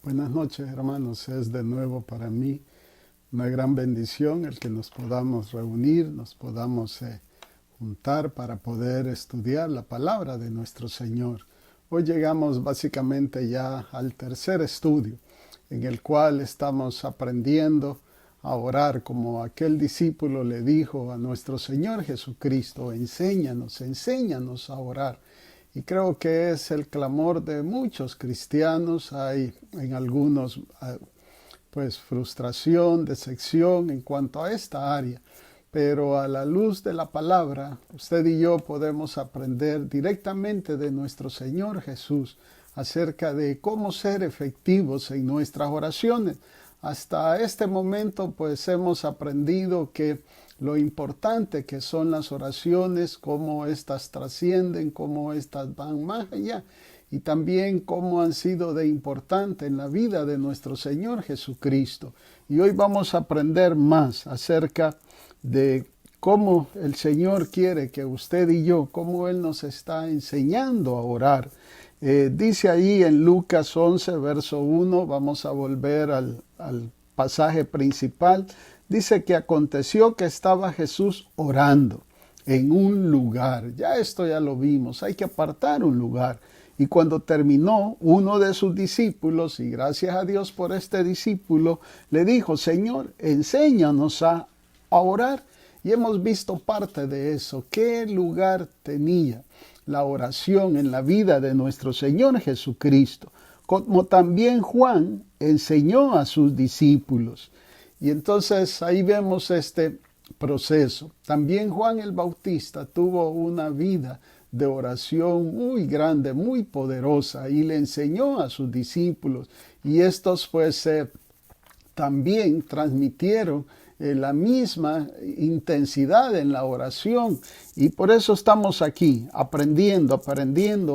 Buenas noches, hermanos. Es de nuevo para mí una gran bendición el que nos podamos reunir, nos podamos juntar para poder estudiar la palabra de nuestro Señor. Hoy llegamos básicamente ya al tercer estudio, en el cual estamos aprendiendo a orar como aquel discípulo le dijo a nuestro Señor Jesucristo: enséñanos a orar. Y creo que es el clamor de muchos cristianos. Hay en algunos pues frustración, decepción en cuanto a esta área. Pero a la luz de la palabra, usted y yo podemos aprender directamente de nuestro Señor Jesús acerca de cómo ser efectivos en nuestras oraciones. Hasta este momento pues hemos aprendido que lo importante que son las oraciones, cómo éstas trascienden, cómo éstas van más allá y también cómo han sido de importante en la vida de nuestro Señor Jesucristo. Y hoy vamos a aprender más acerca de cómo el Señor quiere que usted y yo, cómo Él nos está enseñando a orar. Dice ahí en Lucas 11, verso 1, vamos a volver al pasaje principal. Dice que aconteció que estaba Jesús orando en un lugar. Ya esto ya lo vimos, hay que apartar un lugar. Y cuando terminó, uno de sus discípulos, y gracias a Dios por este discípulo, le dijo: Señor, enséñanos a orar. Y hemos visto parte de eso. ¿Qué lugar tenía la oración en la vida de nuestro Señor Jesucristo? Como también Juan enseñó a sus discípulos. Y entonces ahí vemos este proceso. También Juan el Bautista tuvo una vida de oración muy grande, muy poderosa, y le enseñó a sus discípulos. Y estos pues también transmitieron la misma intensidad en la oración, y por eso estamos aquí aprendiendo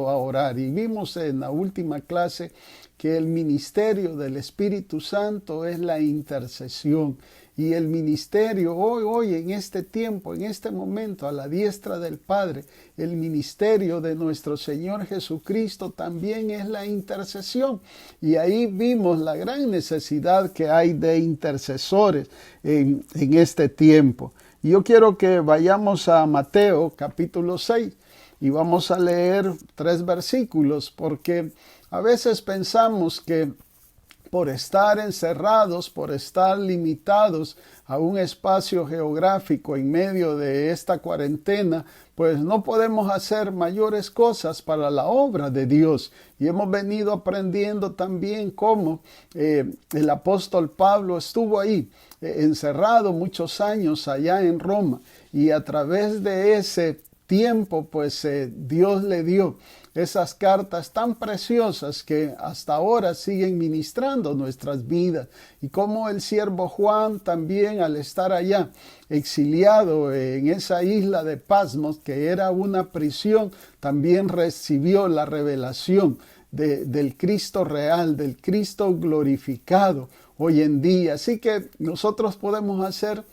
a orar. Y vimos en la última clase que el ministerio del Espíritu Santo es la intercesión, y el ministerio hoy en este tiempo, en este momento, a la diestra del Padre, el ministerio de nuestro Señor Jesucristo también es la intercesión. Y ahí vimos la gran necesidad que hay de intercesores en este tiempo. Y yo quiero que vayamos a Mateo capítulo 6 y vamos a leer 3 versículos, porque a veces pensamos que por estar encerrados, por estar limitados a un espacio geográfico en medio de esta cuarentena, pues no podemos hacer mayores cosas para la obra de Dios. Y hemos venido aprendiendo también cómo el apóstol Pablo estuvo ahí, encerrado muchos años allá en Roma, y a través de ese tiempo pues Dios le dio esas cartas tan preciosas que hasta ahora siguen ministrando nuestras vidas. Y como el siervo Juan también, al estar allá exiliado en esa isla de Patmos, que era una prisión, también recibió la revelación del Cristo real, del Cristo glorificado hoy en día. Así que nosotros podemos hacer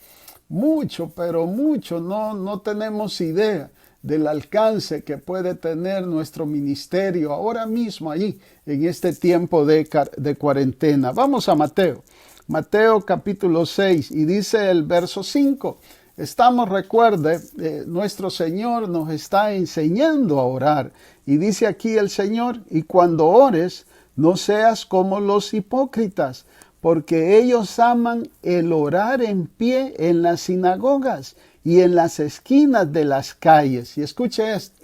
mucho, pero mucho, no tenemos idea del alcance que puede tener nuestro ministerio ahora mismo ahí en este tiempo de cuarentena. Vamos a Mateo capítulo 6, y dice el verso 5. Recuerde, nuestro Señor nos está enseñando a orar, y dice aquí el Señor: y cuando ores, no seas como los hipócritas, porque ellos aman el orar en pie en las sinagogas y en las esquinas de las calles. Y escuche esto: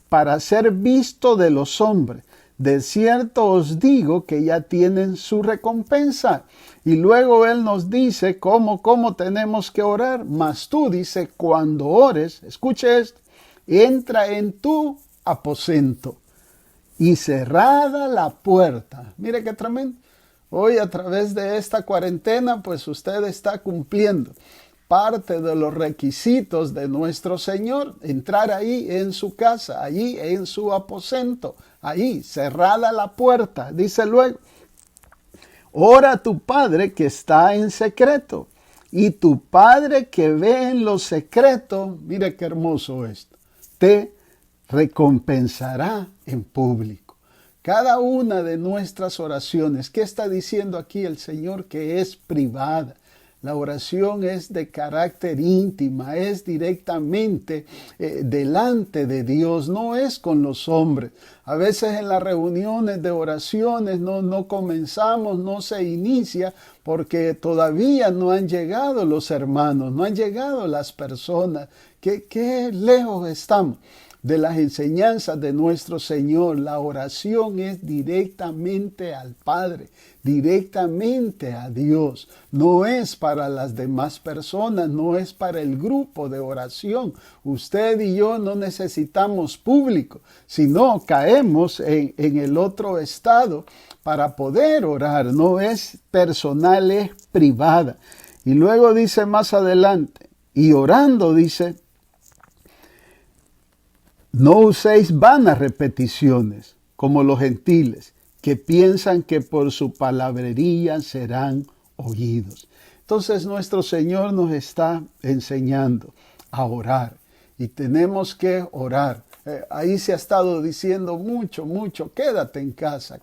para ser visto de los hombres. De cierto os digo que ya tienen su recompensa. Y luego Él nos dice cómo tenemos que orar. Mas tú, dice, cuando ores, escuche esto: entra en tu aposento y cerrada la puerta. Mire qué tremendo. Hoy, a través de esta cuarentena, pues usted está cumpliendo parte de los requisitos de nuestro Señor: entrar ahí en su casa, allí en su aposento, ahí cerrada la puerta. Dice luego: ora a tu Padre que está en secreto, y tu Padre que ve en lo secreto, mire qué hermoso esto, te recompensará en público. Cada una de nuestras oraciones, ¿qué está diciendo aquí el Señor? Que es privada. La oración es de carácter íntima, es directamente delante de Dios, no es con los hombres. A veces en las reuniones de oraciones no comenzamos, no se inicia porque todavía no han llegado los hermanos, no han llegado las personas. ¿Qué lejos estamos de las enseñanzas de nuestro Señor? La oración es directamente al Padre, directamente a Dios. No es para las demás personas, no es para el grupo de oración. Usted y yo no necesitamos público, sino caemos en el otro estado para poder orar. No es personal, es privada. Y luego dice más adelante, y orando dice, no uséis vanas repeticiones, como los gentiles, que piensan que por su palabrería serán oídos. Entonces nuestro Señor nos está enseñando a orar y tenemos que orar. Ahí se ha estado diciendo mucho, quédate en casa,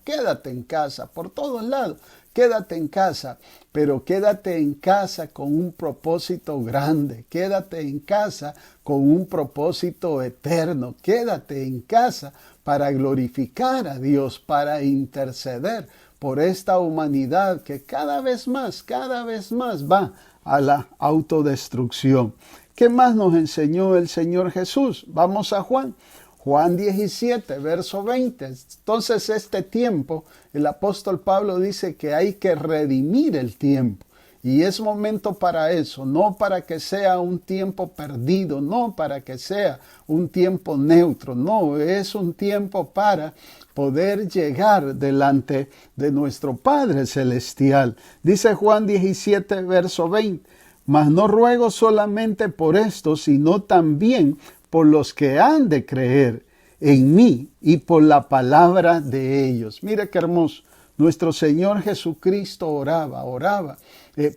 por todos lados. Quédate en casa, pero quédate en casa con un propósito grande. Quédate en casa con un propósito eterno. Quédate en casa para glorificar a Dios, para interceder por esta humanidad que cada vez más va a la autodestrucción. ¿Qué más nos enseñó el Señor Jesús? Vamos a Juan 17, verso 20. Entonces este tiempo, el apóstol Pablo dice que hay que redimir el tiempo. Y es momento para eso, no para que sea un tiempo perdido, no para que sea un tiempo neutro, no, es un tiempo para poder llegar delante de nuestro Padre Celestial. Dice Juan 17, verso 20, mas no ruego solamente por esto, sino también por los que han de creer en mí y por la palabra de ellos. Mire qué hermoso. Nuestro Señor Jesucristo oraba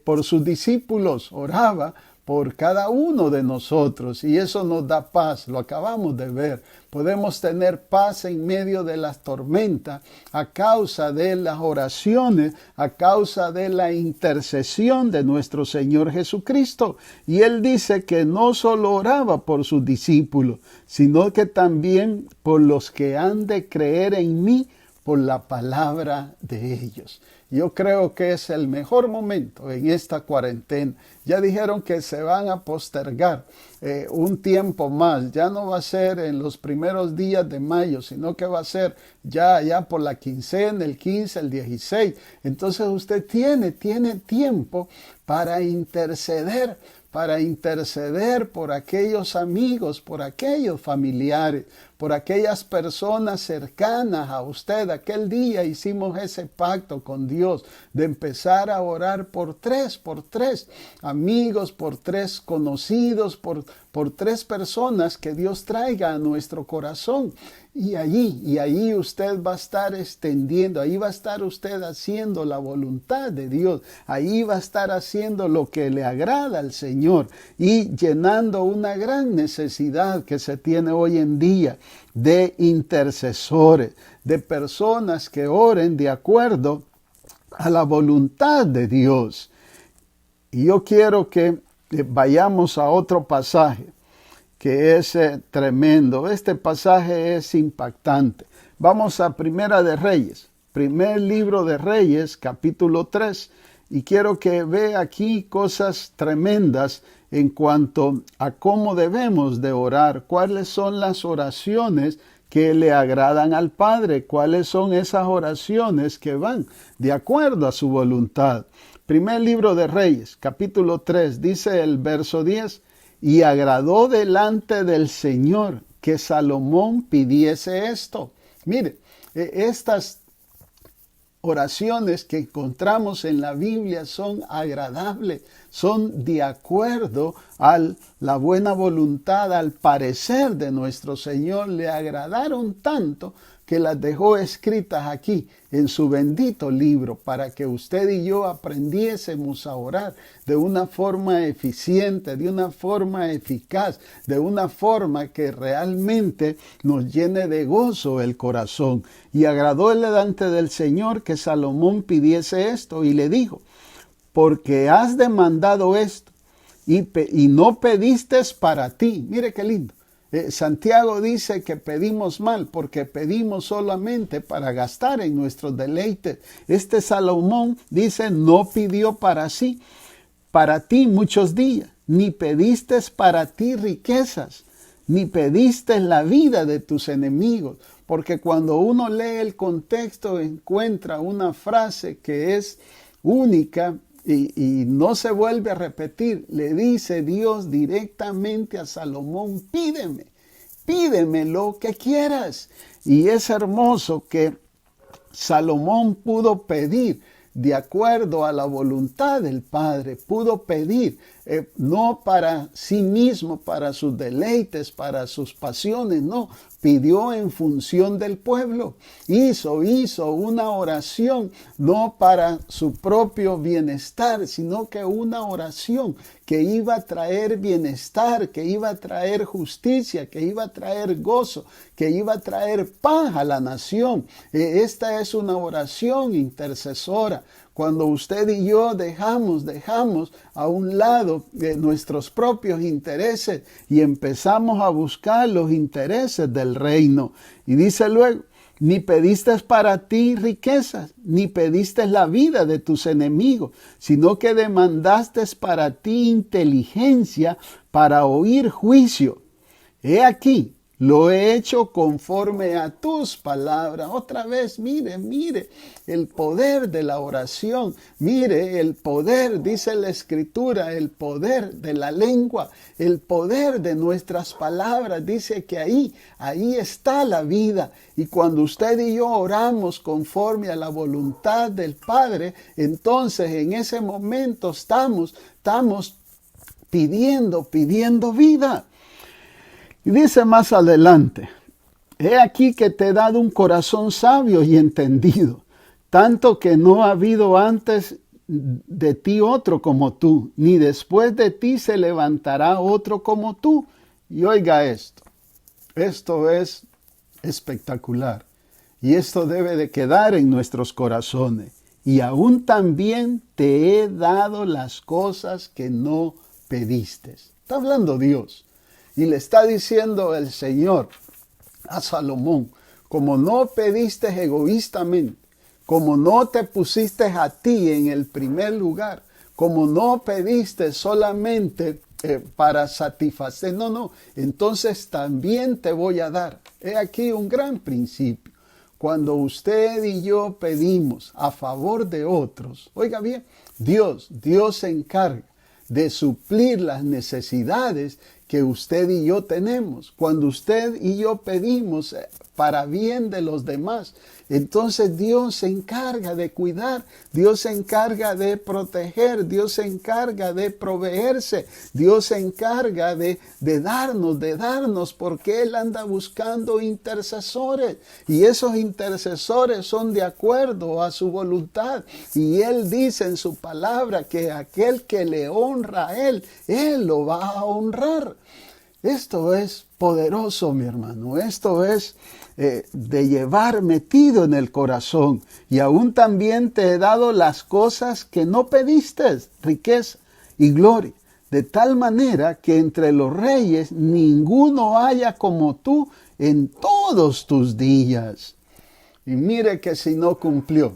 por sus discípulos, oraba por cada uno de nosotros y eso nos da paz, lo acabamos de ver. Podemos tener paz en medio de las tormentas a causa de las oraciones, a causa de la intercesión de nuestro Señor Jesucristo. Y Él dice que no solo oraba por sus discípulos, sino que también por los que han de creer en mí por la palabra de ellos. Yo creo que es el mejor momento en esta cuarentena. Ya dijeron que se van a postergar un tiempo más. Ya no va a ser en los primeros días de mayo, sino que va a ser ya por la quincena, el 15, el 16. Entonces usted tiene tiempo para interceder por aquellos amigos, por aquellos familiares, por aquellas personas cercanas a usted. Aquel día hicimos ese pacto con Dios de empezar a orar por tres amigos, por tres conocidos, por tres personas que Dios traiga a nuestro corazón. Y allí usted va a estar extendiendo, ahí va a estar usted haciendo la voluntad de Dios, ahí va a estar haciendo lo que le agrada al Señor y llenando una gran necesidad que se tiene hoy en día de intercesores, de personas que oren de acuerdo a la voluntad de Dios. Y yo quiero que vayamos a otro pasaje que es tremendo. Este pasaje es impactante. Vamos a Primera de Reyes, primer libro de Reyes, capítulo 3. Y quiero que vea aquí cosas tremendas en cuanto a cómo debemos de orar, cuáles son las oraciones que le agradan al Padre, cuáles son esas oraciones que van de acuerdo a su voluntad. Primer libro de Reyes, capítulo 3, dice el verso 10, y agradó delante del Señor que Salomón pidiese esto. Mire, estas oraciones que encontramos en la Biblia son agradables, son de acuerdo a la buena voluntad, al parecer de nuestro Señor. Le agradaron tanto que las dejó escritas aquí en su bendito libro para que usted y yo aprendiésemos a orar de una forma eficiente, de una forma eficaz, de una forma que realmente nos llene de gozo el corazón. Y agradó delante del Señor que Salomón pidiese esto y le dijo: porque has demandado esto y no pediste para ti. Mire qué lindo. Santiago dice que pedimos mal porque pedimos solamente para gastar en nuestros deleites. Este Salomón dice: no pidió para sí, para ti muchos días, ni pediste para ti riquezas, ni pediste la vida de tus enemigos. Porque cuando uno lee el contexto encuentra una frase que es única y no se vuelve a repetir. Le dice Dios directamente a Salomón: pídeme lo que quieras. Y es hermoso que Salomón pudo pedir de acuerdo a la voluntad del Padre, pudo pedir no para sí mismo, para sus deleites, para sus pasiones, no, pidió en función del pueblo. Hizo una oración no para su propio bienestar, sino que una oración que iba a traer bienestar, que iba a traer justicia, que iba a traer gozo, que iba a traer paz a la nación. Esta es una oración intercesora. Cuando usted y yo dejamos a un lado nuestros propios intereses y empezamos a buscar los intereses del reino. Y dice luego: ni pediste para ti riquezas, ni pediste la vida de tus enemigos, sino que demandaste para ti inteligencia para oír juicio. He aquí, lo he hecho conforme a tus palabras. Otra vez, mire el poder de la oración. Mire el poder, dice la Escritura, el poder de la lengua, el poder de nuestras palabras. Dice que ahí está la vida. Y cuando usted y yo oramos conforme a la voluntad del Padre, entonces en ese momento estamos pidiendo vida. Y dice más adelante: he aquí que te he dado un corazón sabio y entendido, tanto que no ha habido antes de ti otro como tú, ni después de ti se levantará otro como tú. Y oiga esto es espectacular, y esto debe de quedar en nuestros corazones. Y aún también te he dado las cosas que no pediste. Está hablando Dios. Y le está diciendo el Señor a Salomón: como no pediste egoístamente, como no te pusiste a ti en el primer lugar, como no pediste solamente para satisfacer, no, entonces también te voy a dar. He aquí un gran principio. Cuando usted y yo pedimos a favor de otros, oiga bien, Dios se encarga de suplir las necesidades que usted y yo tenemos. Cuando usted y yo pedimos para bien de los demás, entonces Dios se encarga de cuidar, Dios se encarga de proteger, Dios se encarga de proveerse, Dios se encarga de darnos, porque Él anda buscando intercesores, y esos intercesores son de acuerdo a su voluntad. Y Él dice en su palabra que aquel que le honra a Él lo va a honrar. Esto es poderoso, mi hermano. Esto es de llevar metido en el corazón. Y aún también te he dado las cosas que no pediste, riqueza y gloria, de tal manera que entre los reyes ninguno haya como tú en todos tus días. Y mire que si no cumplió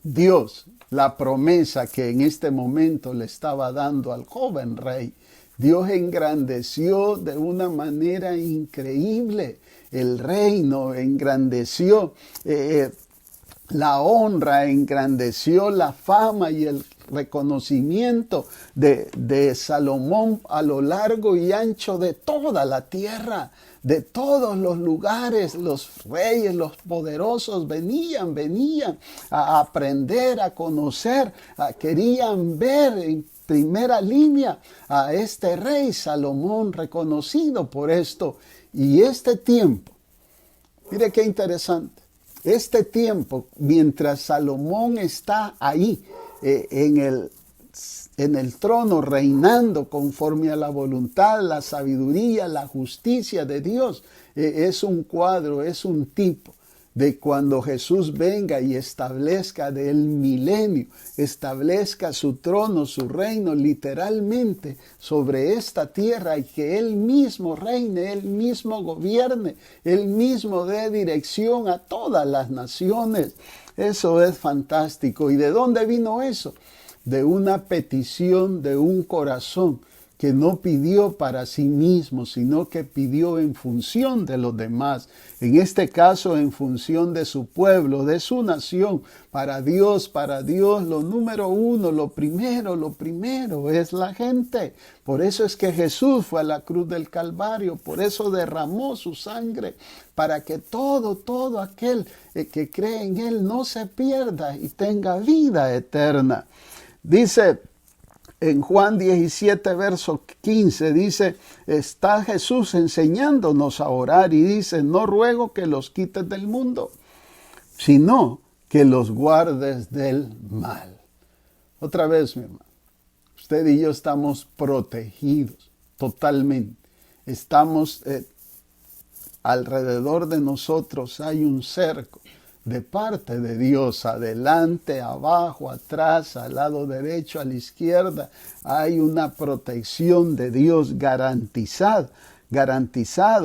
Dios la promesa que en este momento le estaba dando al joven rey, Dios engrandeció de una manera increíble el reino, engrandeció la honra, engrandeció la fama y el reconocimiento de Salomón a lo largo y ancho de toda la tierra. De todos los lugares, los reyes, los poderosos venían a aprender, a conocer, querían ver en primera línea a este rey Salomón, reconocido por esto. Y este tiempo Mire qué interesante. Este tiempo, mientras Salomón está ahí, en el trono, reinando conforme a la voluntad, la sabiduría, la justicia de Dios, es un cuadro, es un tipo de cuando Jesús venga y establezca del milenio, establezca su trono, su reino literalmente sobre esta tierra, y que Él mismo reine, Él mismo gobierne, Él mismo dé dirección a todas las naciones. Eso es fantástico. ¿Y de dónde vino eso? De una petición de un corazón que no pidió para sí mismo, sino que pidió en función de los demás. En este caso, en función de su pueblo, de su nación. Para Dios, lo número uno, lo primero es la gente. Por eso es que Jesús fue a la cruz del Calvario, por eso derramó su sangre, para que todo aquel que cree en Él no se pierda y tenga vida eterna. Dice en Juan 17, verso 15, dice, está Jesús enseñándonos a orar y dice, no ruego que los quites del mundo, sino que los guardes del mal. Otra vez, mi hermano, usted y yo estamos protegidos totalmente. Estamos alrededor de nosotros, hay un cerco de parte de Dios, adelante, abajo, atrás, al lado derecho, a la izquierda. Hay una protección de Dios garantizado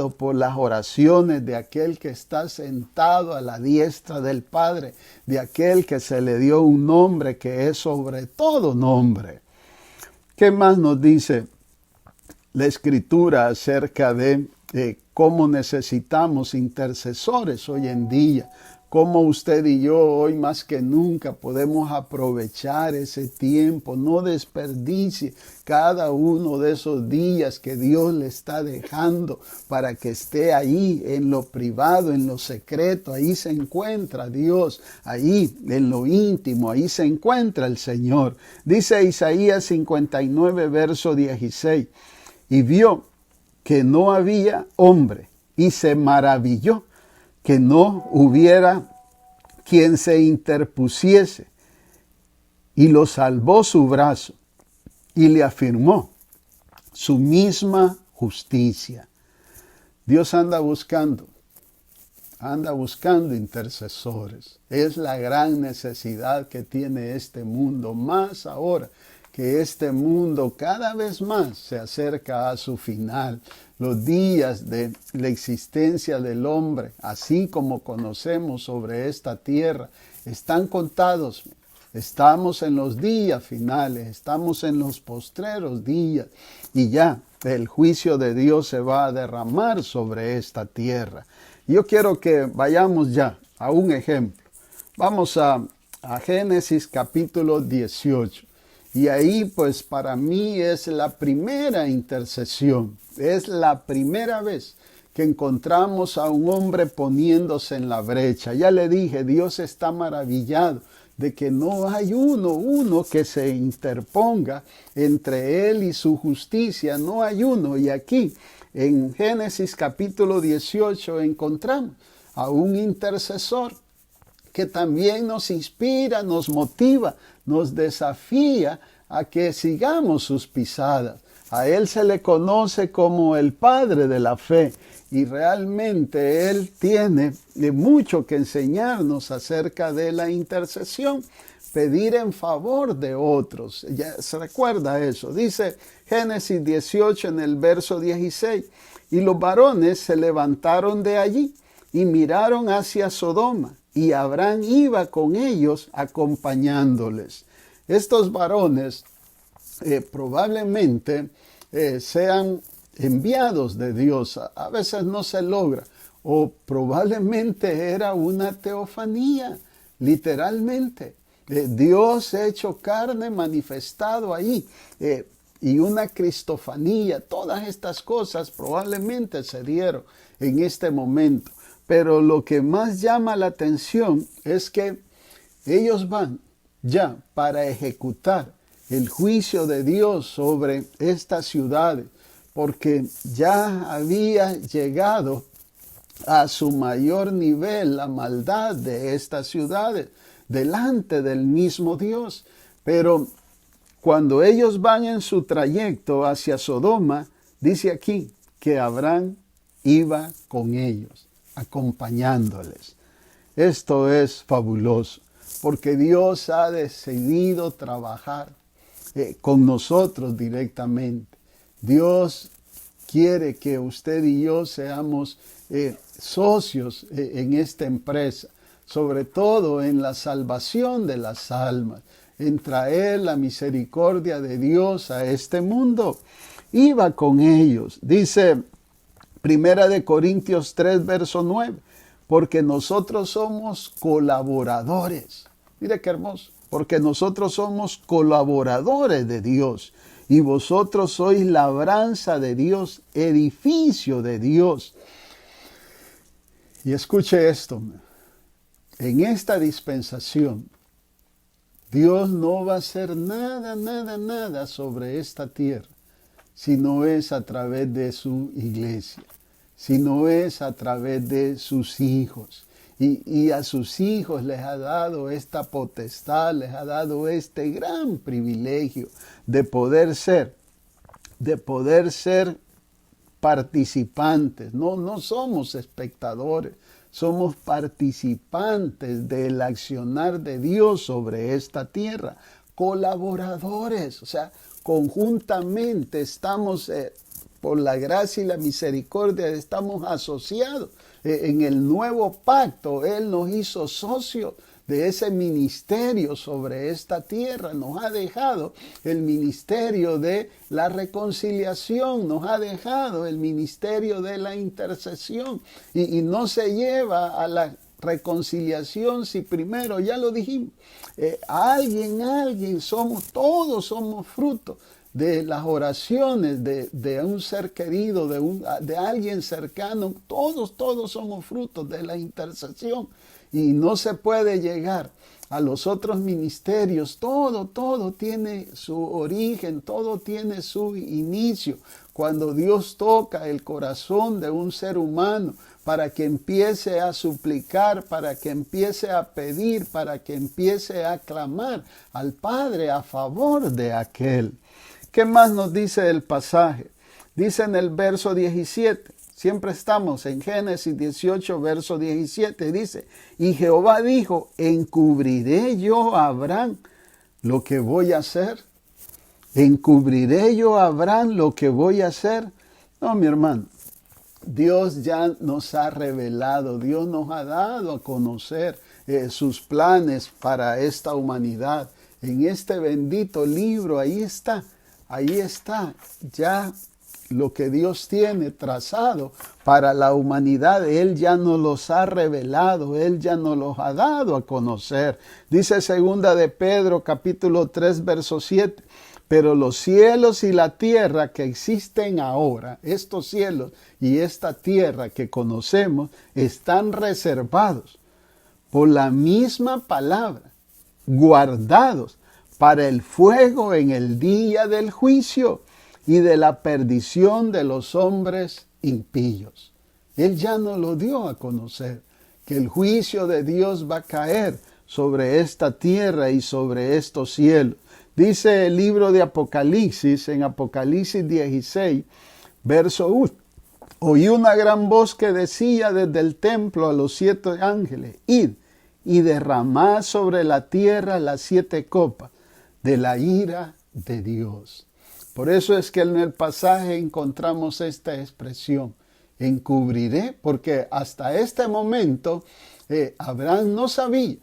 por las oraciones de aquel que está sentado a la diestra del Padre, de aquel que se le dio un nombre que es sobre todo nombre. ¿Qué más nos dice la Escritura acerca de cómo necesitamos intercesores hoy en día? Cómo usted y yo hoy más que nunca podemos aprovechar ese tiempo, no desperdicie cada uno de esos días que Dios le está dejando para que esté ahí en lo privado, en lo secreto. Ahí se encuentra Dios, ahí en lo íntimo, ahí se encuentra el Señor. Dice Isaías 59, verso 16, y vio que no había hombre y se maravilló que no hubiera quien se interpusiese, y lo salvó su brazo y le afirmó su misma justicia. Dios anda buscando intercesores. Es la gran necesidad que tiene este mundo, más ahora que este mundo cada vez más se acerca a su final. Los días de la existencia del hombre, así como conocemos sobre esta tierra, están contados. Estamos en los días finales, estamos en los postreros días, y ya el juicio de Dios se va a derramar sobre esta tierra. Yo quiero que vayamos ya a un ejemplo. Vamos a Génesis capítulo 18. Y ahí pues para mí es la primera intercesión, es la primera vez que encontramos a un hombre poniéndose en la brecha. Ya le dije, Dios está maravillado de que no hay uno que se interponga entre Él y su justicia, no hay uno. Y aquí en Génesis capítulo 18 encontramos a un intercesor que también nos inspira, nos motiva, nos desafía a que sigamos sus pisadas. A Él se le conoce como el Padre de la fe, y realmente Él tiene mucho que enseñarnos acerca de la intercesión, pedir en favor de otros. Ya se recuerda eso. Dice Génesis 18 en el verso 16, y los varones se levantaron de allí y miraron hacia Sodoma, y Abraham iba con ellos acompañándoles. Estos varones probablemente sean enviados de Dios. A veces no se logra. O probablemente era una teofanía, literalmente. Dios hecho carne manifestado ahí. Y una cristofanía. Todas estas cosas probablemente se dieron en este momento. Pero lo que más llama la atención es que ellos van ya para ejecutar el juicio de Dios sobre estas ciudades, porque ya había llegado a su mayor nivel la maldad de estas ciudades delante del mismo Dios. Pero cuando ellos van en su trayecto hacia Sodoma, dice aquí que Abraham iba con ellos, acompañándoles. Esto es fabuloso, porque Dios ha decidido trabajar con nosotros directamente. Dios quiere que usted y yo seamos socios en esta empresa, sobre todo en la salvación de las almas, en traer la misericordia de Dios a este mundo. Iba con ellos, dice 1 Corintios 3, verso 9, porque nosotros somos colaboradores. Mire qué hermoso, porque nosotros somos colaboradores de Dios y vosotros sois labranza de Dios, edificio de Dios. Y escuche esto, en esta dispensación, Dios no va a hacer nada sobre esta tierra, si no es a través de su iglesia, si no es a través de sus hijos. Y a sus hijos les ha dado esta potestad, les ha dado este gran privilegio de poder ser participantes. No somos espectadores, somos participantes del accionar de Dios sobre esta tierra, colaboradores, o sea, conjuntamente estamos, por la gracia y la misericordia, estamos asociados. En el nuevo pacto, Él nos hizo socios de ese ministerio sobre esta tierra. Nos ha dejado el ministerio de la reconciliación, nos ha dejado el ministerio de la intercesión. Y no se lleva a la reconciliación si primero, ya lo dijimos, todos somos fruto de las oraciones de un ser querido, de alguien cercano. Todos somos frutos de la intercesión. Y no se puede llegar a los otros ministerios. Todo tiene su origen, todo tiene su inicio. Cuando Dios toca el corazón de un ser humano para que empiece a suplicar, para que empiece a pedir, para que empiece a clamar al Padre a favor de aquel. ¿Qué más nos dice el pasaje? Dice en el verso 17, siempre estamos en Génesis 18, verso 17, dice, y Jehová dijo, ¿encubriré yo a Abraham lo que voy a hacer? ¿Encubriré yo a Abraham lo que voy a hacer? No, mi hermano, Dios ya nos ha revelado, Dios nos ha dado a conocer sus planes para esta humanidad. En este bendito libro, ahí está ya lo que Dios tiene trazado para la humanidad. Él ya nos los ha revelado, Él ya nos los ha dado a conocer. Dice segunda de Pedro, capítulo 3, verso 7, pero los cielos y la tierra que existen ahora, estos cielos y esta tierra que conocemos, están reservados por la misma palabra, guardados para el fuego en el día del juicio y de la perdición de los hombres impíos. Él ya nos lo dio a conocer, que el juicio de Dios va a caer sobre esta tierra y sobre estos cielos. Dice el libro de Apocalipsis, en Apocalipsis 16, verso 1. Oí una gran voz que decía desde el templo a los 7 ángeles, id y derramad sobre la tierra las 7 copas de la ira de Dios. Por eso es que en el pasaje encontramos esta expresión, encubriré, porque hasta este momento Abraham no sabía,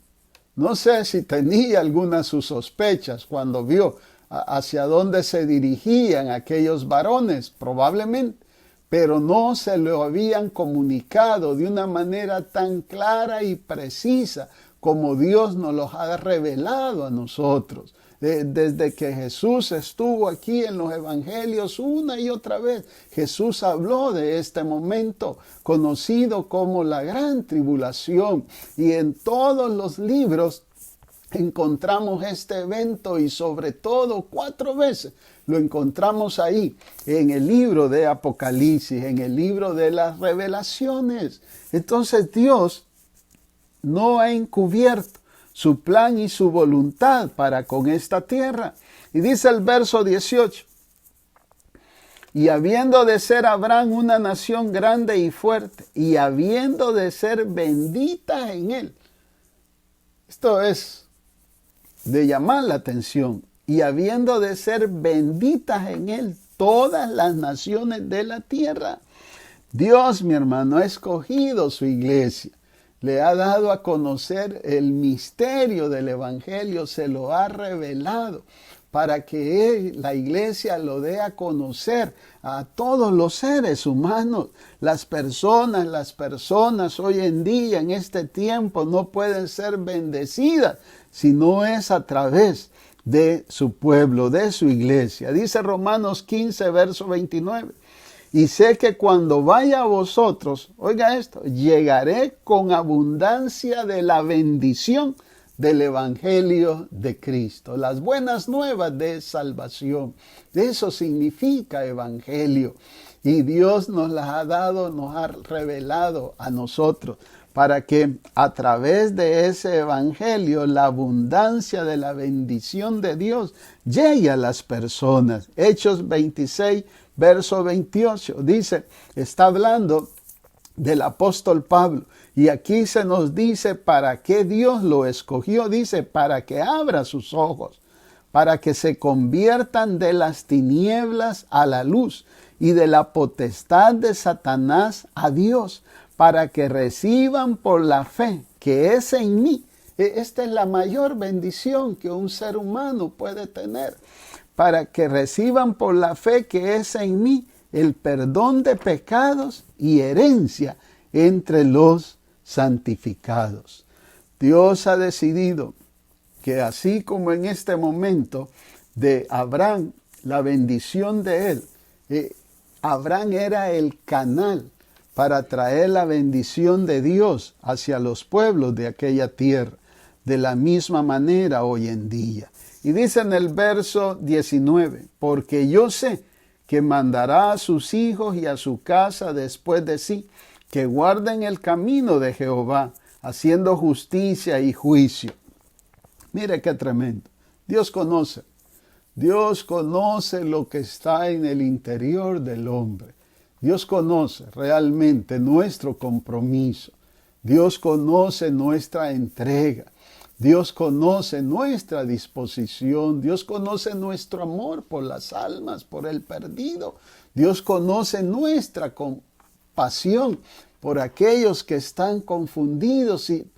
no sé si tenía algunas de sus sospechas cuando vio hacia dónde se dirigían aquellos varones, probablemente, pero no se lo habían comunicado de una manera tan clara y precisa como Dios nos los ha revelado a nosotros. Desde que Jesús estuvo aquí en los evangelios una y otra vez, Jesús habló de este momento conocido como la gran tribulación, y en todos los libros encontramos este evento y sobre todo 4 veces lo encontramos ahí en el libro de Apocalipsis, en el libro de las revelaciones. Entonces Dios no ha encubierto su plan y su voluntad para con esta tierra. Y dice el verso 18, y habiendo de ser Abraham una nación grande y fuerte, y habiendo de ser bendita en él. Esto es de llamar la atención. Y habiendo de ser benditas en él todas las naciones de la tierra. Dios, mi hermano, ha escogido su iglesia. Le ha dado a conocer el misterio del evangelio, se lo ha revelado para que la iglesia lo dé a conocer a todos los seres humanos. Las personas hoy en día, en este tiempo, no pueden ser bendecidas si no es a través de su pueblo, de su iglesia. Dice Romanos 15, verso 29. Y sé que cuando vaya a vosotros, oiga esto, llegaré con abundancia de la bendición del evangelio de Cristo. Las buenas nuevas de salvación. Eso significa evangelio. Y Dios nos las ha dado, nos ha revelado a nosotros para que a través de ese evangelio la abundancia de la bendición de Dios llegue a las personas. Hechos 26, verso 28, dice, está hablando del apóstol Pablo. Y aquí se nos dice para qué Dios lo escogió. Dice, para que abra sus ojos, para que se conviertan de las tinieblas a la luz y de la potestad de Satanás a Dios, para que reciban por la fe que es en mí. Esta es la mayor bendición que un ser humano puede tener. Para que reciban por la fe que es en mí el perdón de pecados y herencia entre los santificados. Dios ha decidido que así como en este momento de Abraham, la bendición de él, Abraham era el canal para traer la bendición de Dios hacia los pueblos de aquella tierra. De la misma manera hoy en día. Y dice en el verso 19, porque yo sé que mandará a sus hijos y a su casa después de sí, que guarden el camino de Jehová, haciendo justicia y juicio. Mire qué tremendo. Dios conoce lo que está en el interior del hombre. Dios conoce realmente nuestro compromiso. Dios conoce nuestra entrega. Dios conoce nuestra disposición. Dios conoce nuestro amor por las almas, por el perdido. Dios conoce nuestra compasión por aquellos que están confundidos y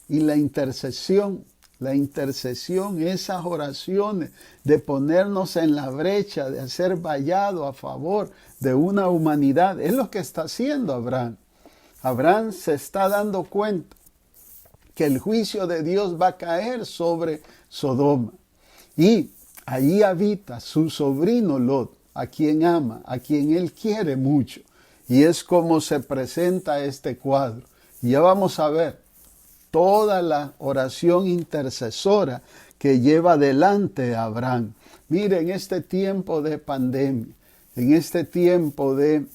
la intercesión, esas oraciones de ponernos en la brecha, de hacer vallado a favor de una humanidad. Es lo que está haciendo Abraham. Abraham se está dando cuenta que el juicio de Dios va a caer sobre Sodoma. Y allí habita su sobrino Lot, a quien ama, a quien él quiere mucho. Y es como se presenta este cuadro. Y ya vamos a ver toda la oración intercesora que lleva adelante a Abraham. Mire, en este tiempo de pandemia, en este tiempo de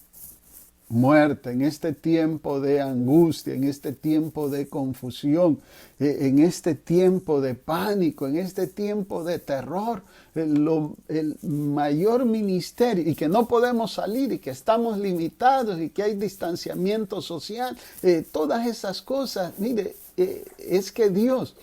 muerte, en este tiempo de angustia, en este tiempo de confusión, en este tiempo de pánico, en este tiempo de terror, el mayor ministerio, y que no podemos salir, y que estamos limitados, y que hay distanciamiento social, todas esas cosas, mire, es que Dios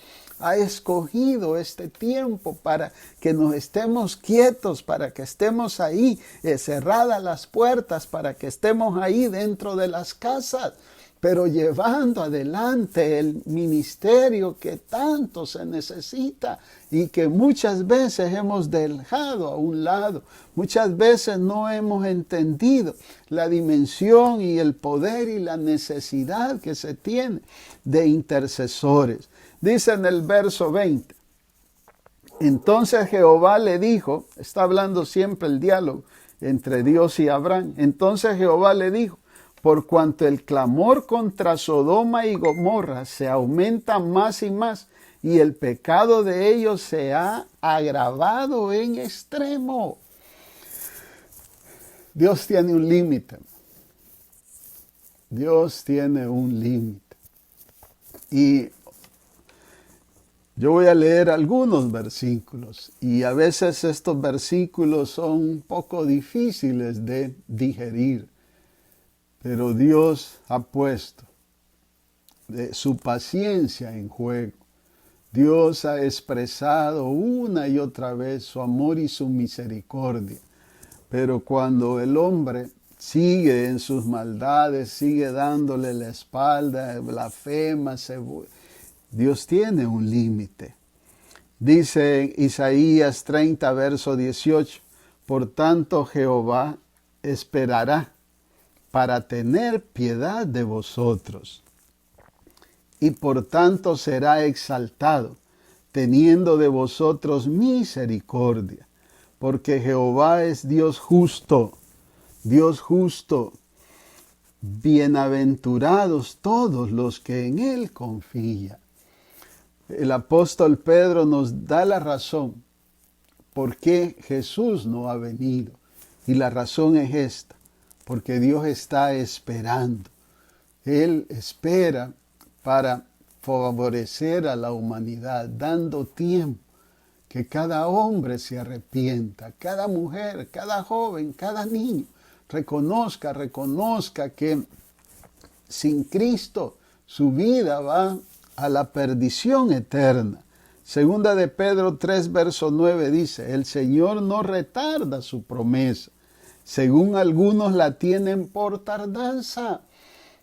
ha escogido este tiempo para que nos estemos quietos, para que estemos ahí, cerradas las puertas, para que estemos ahí dentro de las casas, pero llevando adelante el ministerio que tanto se necesita y que muchas veces hemos dejado a un lado. Muchas veces no hemos entendido la dimensión y el poder y la necesidad que se tiene de intercesores. Dice en el verso 20, entonces Jehová le dijo, está hablando siempre el diálogo entre Dios y Abraham, entonces Jehová le dijo, por cuanto el clamor contra Sodoma y Gomorra se aumenta más y más, y el pecado de ellos se ha agravado en extremo. Dios tiene un límite. Dios tiene un límite. Y yo voy a leer algunos versículos y a veces estos versículos son un poco difíciles de digerir, pero Dios ha puesto su paciencia en juego. Dios ha expresado una y otra vez su amor y su misericordia, pero cuando el hombre sigue en sus maldades, sigue dándole la espalda, blasfema, Dios tiene un límite. Dice en Isaías 30, verso 18, por tanto Jehová esperará para tener piedad de vosotros, y por tanto será exaltado, teniendo de vosotros misericordia, porque Jehová es Dios justo, bienaventurados todos los que en Él confían. El apóstol Pedro nos da la razón por qué Jesús no ha venido. Y la razón es esta, porque Dios está esperando. Él espera para favorecer a la humanidad, dando tiempo que cada hombre se arrepienta, cada mujer, cada joven, cada niño reconozca que sin Cristo su vida va a la perdición eterna. Segunda de Pedro 3, verso 9 dice, el Señor no retarda su promesa, según algunos la tienen por tardanza.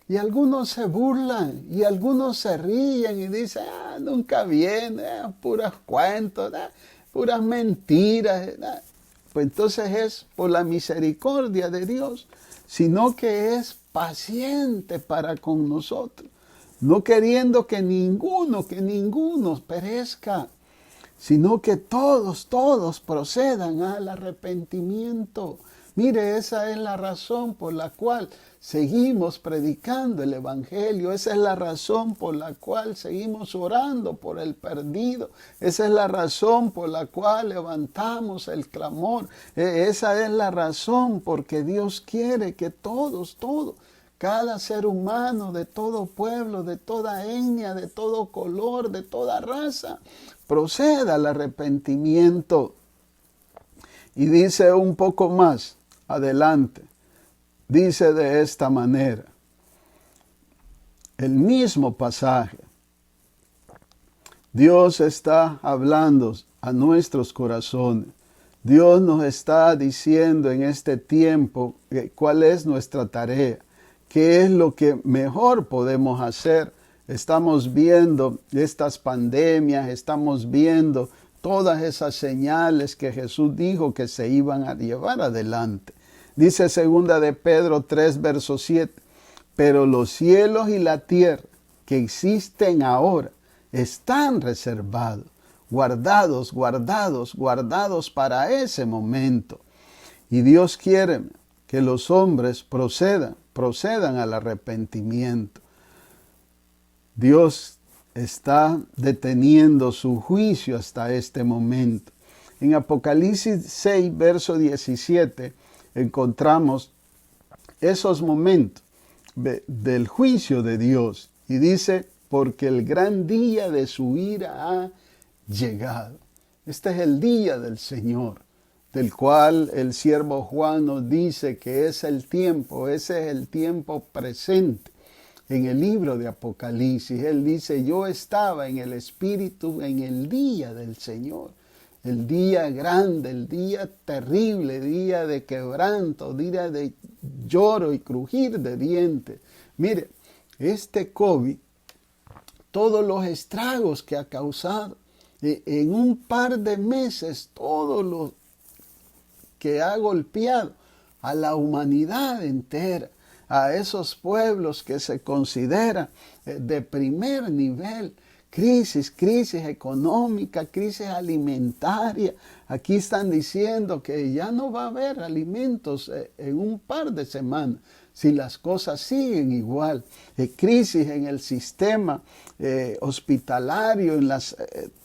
Y algunos se burlan, y algunos se ríen y dicen, nunca viene, puras cuentos, puras mentiras. Pues entonces es por la misericordia de Dios, sino que es paciente para con nosotros, no queriendo que ninguno perezca, sino que todos procedan al arrepentimiento. Mire, esa es la razón por la cual seguimos predicando el Evangelio. Esa es la razón por la cual seguimos orando por el perdido. Esa es la razón por la cual levantamos el clamor. Esa es la razón porque Dios quiere que todos, cada ser humano de todo pueblo, de toda etnia, de todo color, de toda raza, proceda al arrepentimiento. Y dice un poco más adelante, dice de esta manera, el mismo pasaje, Dios está hablando a nuestros corazones. Dios nos está diciendo en este tiempo cuál es nuestra tarea, qué es lo que mejor podemos hacer. Estamos viendo estas pandemias, estamos viendo todas esas señales que Jesús dijo que se iban a llevar adelante. Dice segunda de Pedro 3, verso 7, pero los cielos y la tierra que existen ahora están reservados, guardados para ese momento. Y Dios quiere que los hombres procedan al arrepentimiento. Dios está deteniendo su juicio hasta este momento. En Apocalipsis 6, verso 17, encontramos esos momentos del juicio de Dios. Y dice, porque el gran día de su ira ha llegado. Este es el día del Señor, del cual el siervo Juan nos dice que es el tiempo, ese es el tiempo presente. En el libro de Apocalipsis, él dice, yo estaba en el Espíritu en el día del Señor. El día grande, el día terrible, día de quebranto, día de lloro y crujir de dientes. Mire, este COVID, todos los estragos que ha causado, en un par de meses, todo lo que ha golpeado a la humanidad entera, a esos pueblos que se consideran de primer nivel, crisis económica, crisis alimentaria. Aquí están diciendo que ya no va a haber alimentos en un par de semanas. si las cosas siguen igual, crisis en el sistema hospitalario, en las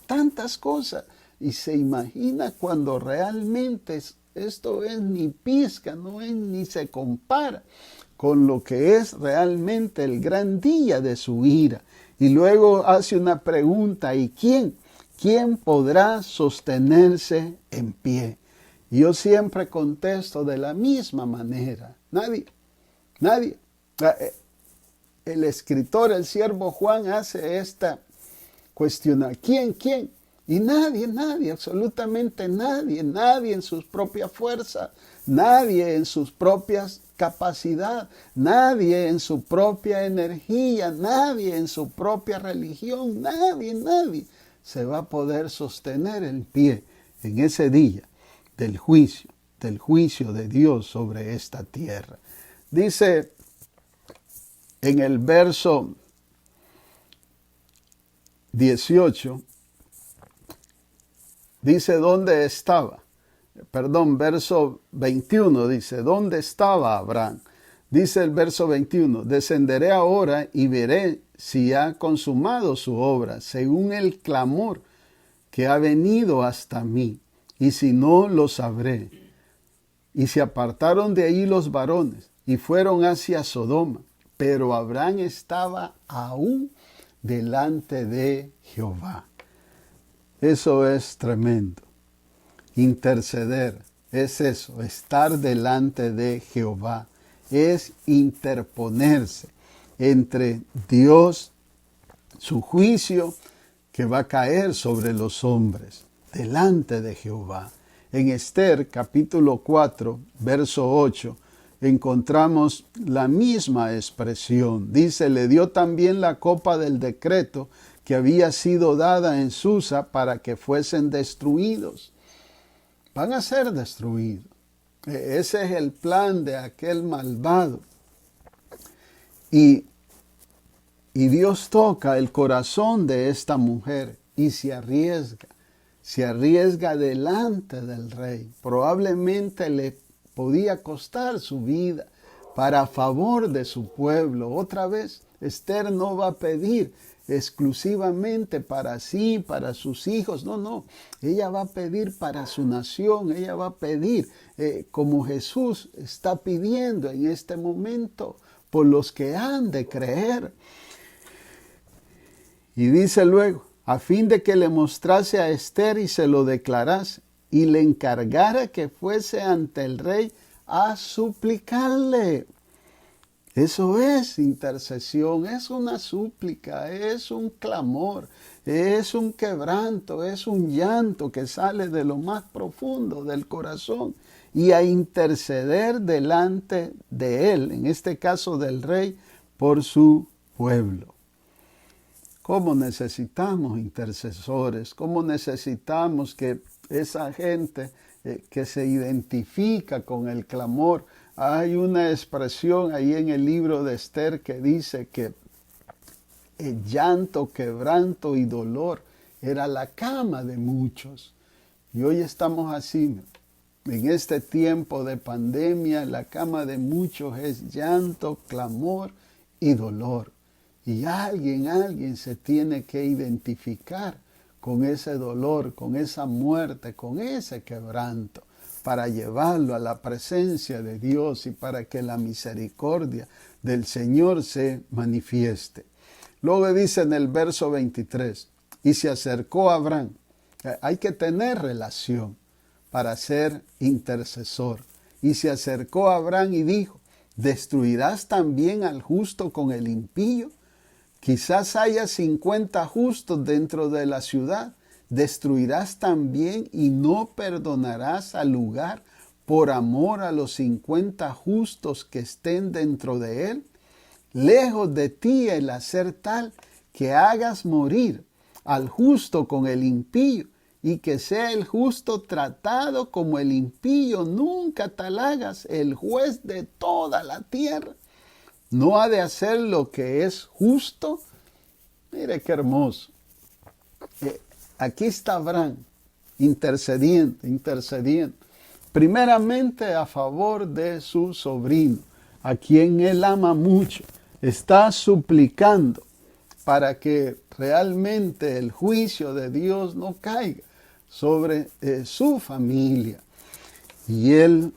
tantas cosas, y se imagina cuando realmente esto es ni pizca, no es ni se compara con lo que es realmente el gran día de su ira. Y luego hace una pregunta, ¿y quién? ¿Quién podrá sostenerse en pie? Y yo siempre contesto de la misma manera. Nadie, nadie. El escritor, el siervo Juan, hace esta cuestión. ¿Quién? Y nadie, absolutamente nadie en sus propias fuerzas, nadie en sus propias capacidades, nadie en su propia energía, nadie en su propia religión, nadie se va a poder sostener en pie en ese día del juicio de Dios sobre esta tierra. Dice en el verso 18, dice, ¿dónde estaba? Verso 21 dice, ¿dónde estaba Abraham? Dice el verso 21, descenderé ahora y veré si ha consumado su obra, según el clamor que ha venido hasta mí, y si no, lo sabré. Y se apartaron de ahí los varones, y fueron hacia Sodoma, pero Abraham estaba aún delante de Jehová. Eso es tremendo. Interceder es eso, estar delante de Jehová. Es interponerse entre Dios, su juicio que va a caer sobre los hombres, delante de Jehová. En Esther capítulo 4, verso 8, encontramos la misma expresión. Dice, le dio también la copa del decreto que había sido dada en Susa para que fuesen destruidos. Van a ser destruidos. Ese es el plan de aquel malvado. Y Dios toca el corazón de esta mujer y se arriesga delante del rey. Probablemente le podía costar su vida para favor de su pueblo. Otra vez, Esther no va a pedir exclusivamente para sí, para sus hijos. No. Ella va a pedir para su nación. Ella va a pedir como Jesús está pidiendo en este momento por los que han de creer. Y dice luego, a fin de que le mostrase a Esther y se lo declarase, y le encargara que fuese ante el rey a suplicarle. Eso es intercesión, es una súplica, es un clamor, es un quebranto, es un llanto que sale de lo más profundo del corazón y a interceder delante de él, en este caso del rey, por su pueblo. ¿Cómo necesitamos intercesores? ¿Cómo necesitamos que esa gente que se identifica con el clamor? Hay una expresión ahí en el libro de Esther que dice que el llanto, quebranto y dolor era la cama de muchos. Y hoy estamos así. En este tiempo de pandemia, la cama de muchos es llanto, clamor y dolor. Y alguien se tiene que identificar con ese dolor, con esa muerte, con ese quebranto, para llevarlo a la presencia de Dios y para que la misericordia del Señor se manifieste. Luego dice en el verso 23, y se acercó a Abraham. Hay que tener relación para ser intercesor. Y se acercó a Abraham y dijo, ¿destruirás también al justo con el impío? Quizás haya 50 justos dentro de la ciudad. ¿Destruirás también y no perdonarás al lugar por amor a los 50 justos que estén dentro de él? Lejos de ti el hacer tal que hagas morir al justo con el impío y que sea el justo tratado como el impío. Nunca tal hagas, el juez de toda la tierra no ha de hacer lo que es justo. Mire qué hermoso. Aquí está Abraham intercediendo, primeramente a favor de su sobrino. a quien Él ama mucho, está suplicando para que realmente el juicio de Dios no caiga sobre su familia. Y él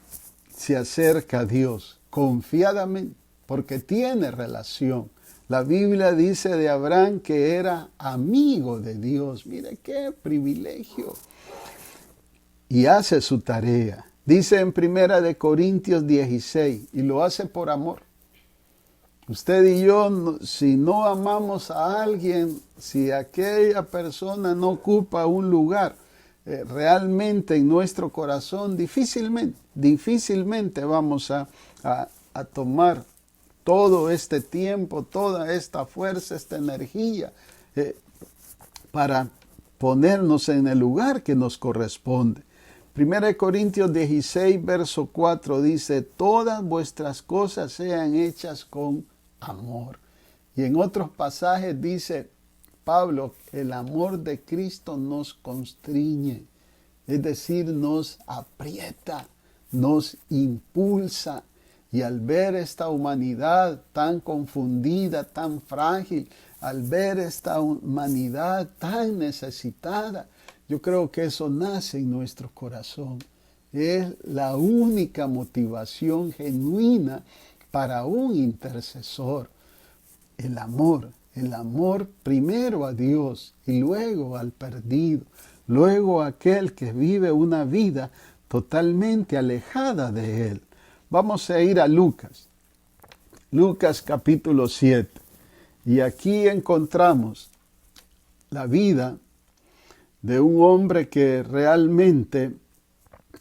se acerca a Dios confiadamente porque tiene relación. La Biblia dice de Abraham que era amigo de Dios. Mire qué privilegio. Y hace su tarea. Dice en 1 Corintios 16, y lo hace por amor. Usted y yo, si no amamos a alguien, si aquella persona no ocupa un lugar realmente en nuestro corazón, difícilmente vamos a tomar todo este tiempo, toda esta fuerza, esta energía para ponernos en el lugar que nos corresponde. 1 Corintios 16, verso 4 dice, todas vuestras cosas sean hechas con amor. Y en otros pasajes dice Pablo, el amor de Cristo nos constriñe, es decir, nos aprieta, nos impulsa. Y al ver esta humanidad tan confundida, tan frágil, al ver esta humanidad tan necesitada, yo creo que eso nace en nuestro corazón. Es la única motivación genuina para un intercesor. El amor primero a Dios y luego al perdido, luego a aquel que vive una vida totalmente alejada de Él. Vamos a ir a Lucas capítulo 7. Y aquí encontramos la vida de un hombre que realmente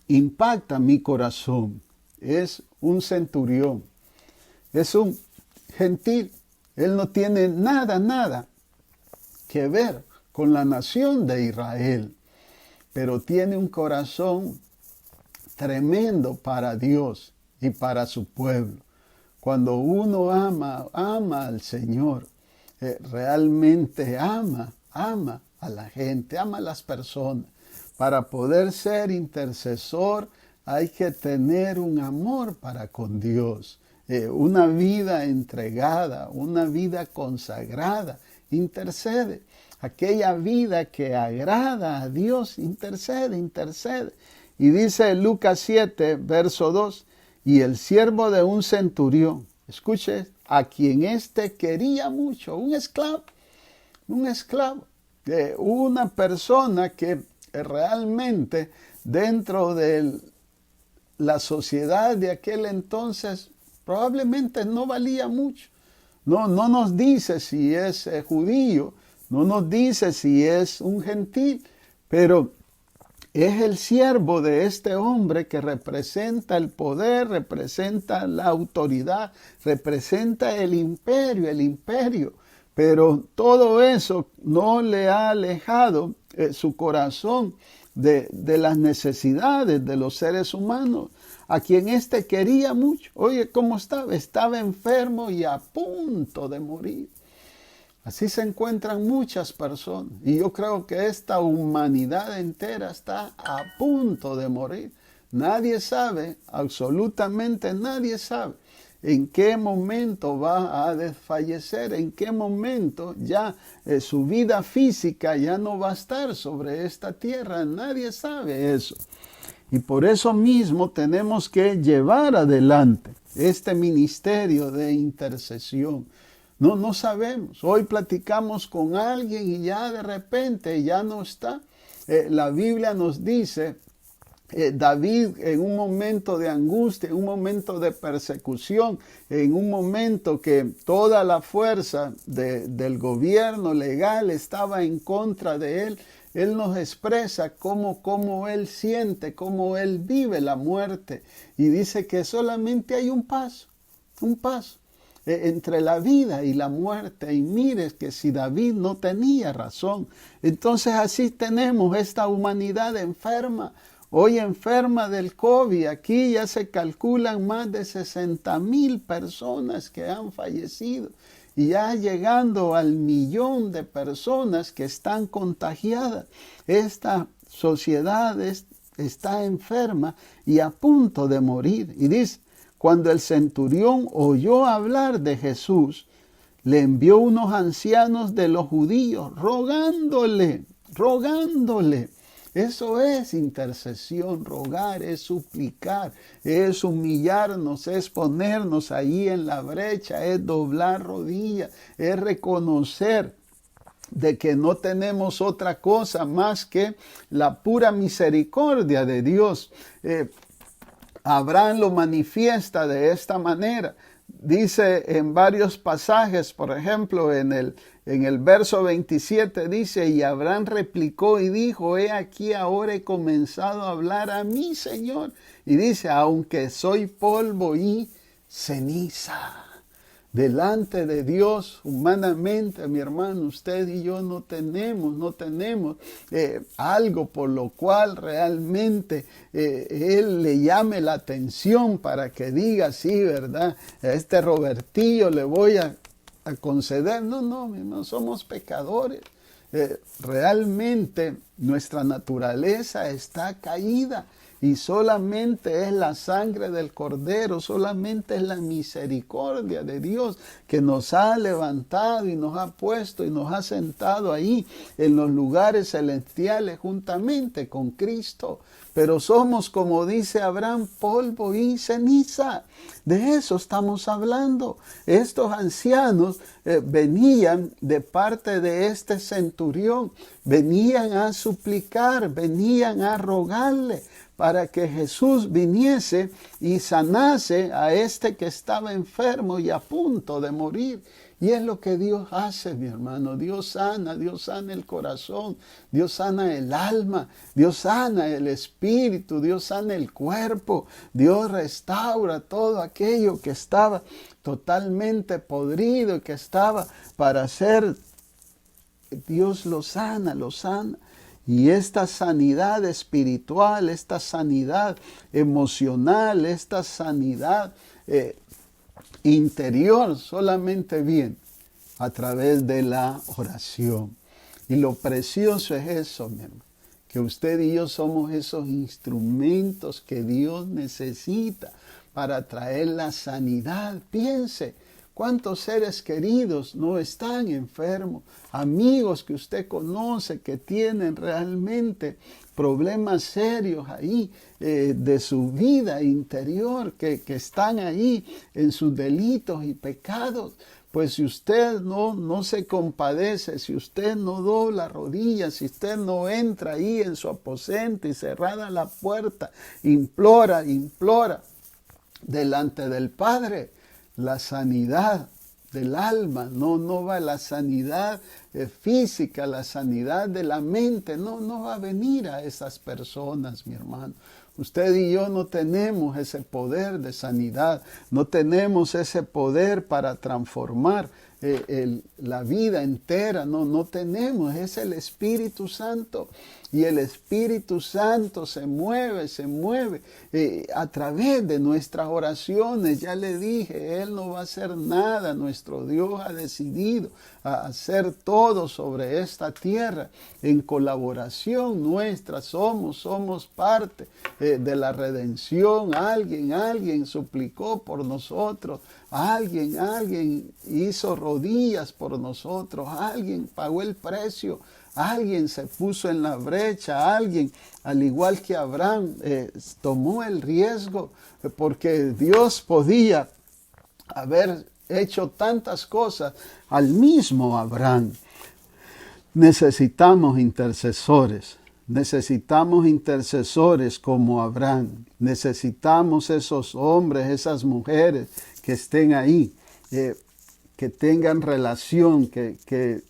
impacta mi corazón. Es un centurión, es un gentil. Él no tiene nada que ver con la nación de Israel, pero tiene un corazón tremendo para Dios y para su pueblo. Cuando uno ama al Señor, realmente ama a la gente, ama a las personas. Para poder ser intercesor hay que tener un amor para con Dios, una vida entregada, una vida consagrada. Intercede. Aquella vida que agrada a Dios, intercede. Y dice Lucas 7, verso 2, y el siervo de un centurión, escuche, a quien éste quería mucho, un esclavo, una persona que realmente dentro de la sociedad de aquel entonces probablemente no valía mucho. No nos dice si es judío, no nos dice si es un gentil, pero es el siervo de este hombre que representa el poder, representa la autoridad, representa el imperio. Pero todo eso no le ha alejado su corazón de las necesidades de los seres humanos, a quien éste quería mucho. Oye, ¿cómo estaba? Estaba enfermo y a punto de morir. Así se encuentran muchas personas. Y yo creo que esta humanidad entera está a punto de morir. Nadie sabe, absolutamente nadie sabe, en qué momento va a desfallecer, en qué momento ya su vida física ya no va a estar sobre esta tierra. Nadie sabe eso. Y por eso mismo tenemos que llevar adelante este ministerio de intercesión. No sabemos. Hoy platicamos con alguien y ya de repente ya no está. La Biblia nos dice, David en un momento de angustia, en un momento de persecución, en un momento que toda la fuerza del gobierno legal estaba en contra de él, él nos expresa cómo él siente, cómo él vive la muerte. Y dice que solamente hay un paso entre la vida y la muerte. Y mires que si David no tenía razón. Entonces así tenemos esta humanidad enferma. Hoy enferma del COVID. Aquí ya se calculan más de 60,000 personas que han fallecido. Y ya llegando al 1,000,000 de personas que están contagiadas. Esta sociedad está enferma y a punto de morir. Y dice, cuando el centurión oyó hablar de Jesús, le envió unos ancianos de los judíos rogándole. Eso es intercesión, rogar, es suplicar, es humillarnos, es ponernos ahí en la brecha, es doblar rodillas, es reconocer de que no tenemos otra cosa más que la pura misericordia de Dios. Abraham lo manifiesta de esta manera. Dice en varios pasajes, por ejemplo, en el verso 27 dice, y Abraham replicó y dijo, he aquí ahora he comenzado a hablar a mi Señor. Y dice, aunque soy polvo y ceniza. Delante de Dios, humanamente, mi hermano, usted y yo no tenemos algo por lo cual realmente Él le llame la atención para que diga, sí, ¿verdad? A este Robertillo le voy a conceder. No, mi hermano, somos pecadores. Realmente nuestra naturaleza está caída. Y solamente es la sangre del Cordero, solamente es la misericordia de Dios que nos ha levantado y nos ha puesto y nos ha sentado ahí en los lugares celestiales juntamente con Cristo. Pero somos, como dice Abraham, polvo y ceniza. De eso estamos hablando. Estos ancianos venían de parte de este centurión, venían a suplicar, venían a rogarle para que Jesús viniese y sanase a este que estaba enfermo y a punto de morir. Y es lo que Dios hace, mi hermano. Dios sana el corazón, Dios sana el alma, Dios sana el espíritu, Dios sana el cuerpo, Dios restaura todo aquello que estaba totalmente podrido, que estaba para ser. Dios lo sana, lo sana. Y esta sanidad espiritual, esta sanidad emocional, esta sanidad interior solamente viene a través de la oración. Y lo precioso es eso, mi hermano, que usted y yo somos esos instrumentos que Dios necesita para traer la sanidad. Piense, ¿cuántos seres queridos no están enfermos? Amigos que usted conoce que tienen realmente problemas serios ahí de su vida interior, que están ahí en sus delitos y pecados. Pues si usted no se compadece, si usted no dobla rodillas, si usted no entra ahí en su aposento y cerrada la puerta, implora delante del Padre, la sanidad del alma, no va la sanidad física, la sanidad de la mente, no va a venir a esas personas, mi hermano. Usted y yo no tenemos ese poder de sanidad, no tenemos ese poder para transformar la vida entera, no tenemos, es el Espíritu Santo. Y el Espíritu Santo se mueve a través de nuestras oraciones. Ya le dije, Él no va a hacer nada. Nuestro Dios ha decidido hacer todo sobre esta tierra en colaboración nuestra. Somos parte de la redención. Alguien suplicó por nosotros. Alguien hizo rodillas por nosotros. Alguien pagó el precio. Alguien se puso en la brecha, alguien, al igual que Abraham, tomó el riesgo, porque Dios podía haber hecho tantas cosas al mismo Abraham. Necesitamos intercesores como Abraham. Necesitamos esos hombres, esas mujeres que estén ahí, que tengan relación, que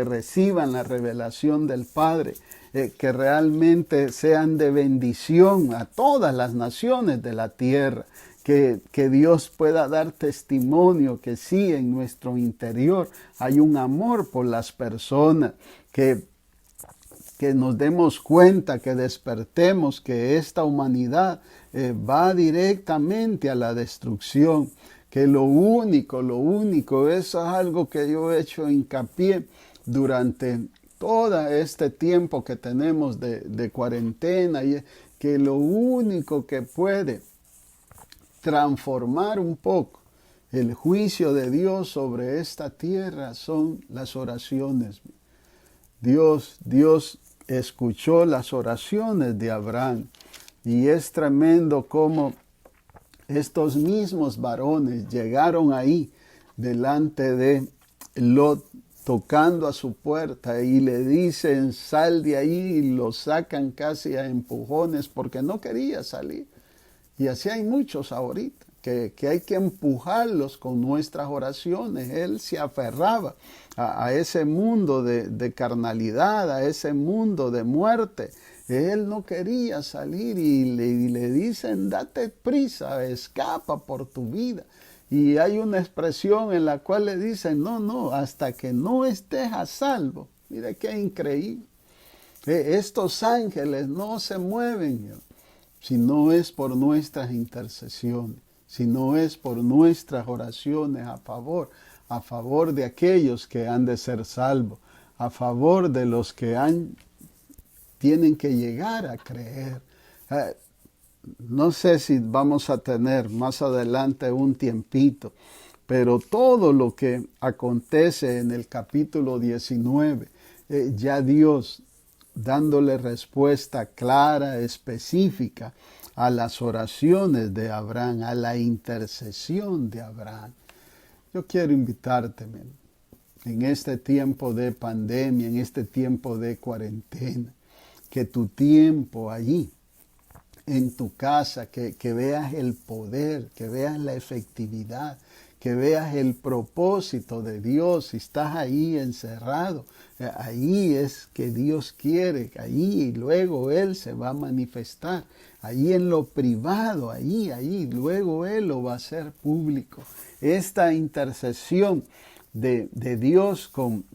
reciban la revelación del Padre, que realmente sean de bendición a todas las naciones de la tierra, que Dios pueda dar testimonio que sí, en nuestro interior hay un amor por las personas, que nos demos cuenta, que despertemos que esta humanidad va directamente a la destrucción, que lo único, eso es algo que yo he hecho hincapié durante todo este tiempo que tenemos de cuarentena, y que lo único que puede transformar un poco el juicio de Dios sobre esta tierra son las oraciones. Dios escuchó las oraciones de Abraham y es tremendo cómo estos mismos varones llegaron ahí delante de Lot, tocando a su puerta y le dicen sal de ahí, y lo sacan casi a empujones porque no quería salir. Y así hay muchos ahorita, que hay que empujarlos con nuestras oraciones. Él se aferraba a ese mundo de carnalidad, a ese mundo de muerte. Él no quería salir y le dicen, date prisa, escapa por tu vida. Y hay una expresión en la cual le dicen, no, hasta que no estés a salvo. Mire qué increíble. Estos ángeles no se mueven, si no es por nuestras intercesiones, si no es por nuestras oraciones a favor de aquellos que han de ser salvos, a favor de los que tienen que llegar a creer. No sé si vamos a tener más adelante un tiempito, pero todo lo que acontece en el capítulo 19, ya Dios dándole respuesta clara, específica a las oraciones de Abraham, a la intercesión de Abraham. Yo quiero invitarte, en este tiempo de pandemia, en este tiempo de cuarentena, que tu tiempo allí, en tu casa, que veas el poder, que veas la efectividad, que veas el propósito de Dios. Si estás ahí encerrado, ahí es que Dios quiere, allí luego Él se va a manifestar, allí en lo privado, allí luego Él lo va a hacer público. Esta intercesión de Dios con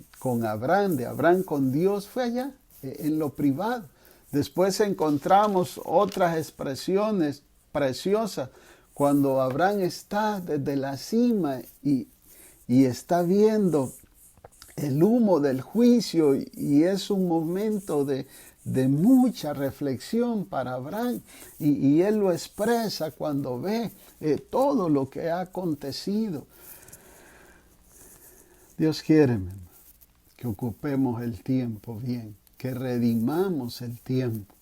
Abraham, de Abraham con Dios, fue allá, en lo privado. Después encontramos otras expresiones preciosas cuando Abraham está desde la cima y está viendo el humo del juicio, y es un momento de mucha reflexión para Abraham, y él lo expresa cuando ve todo lo que ha acontecido. Dios quiere, que ocupemos el tiempo bien, que redimamos el tiempo,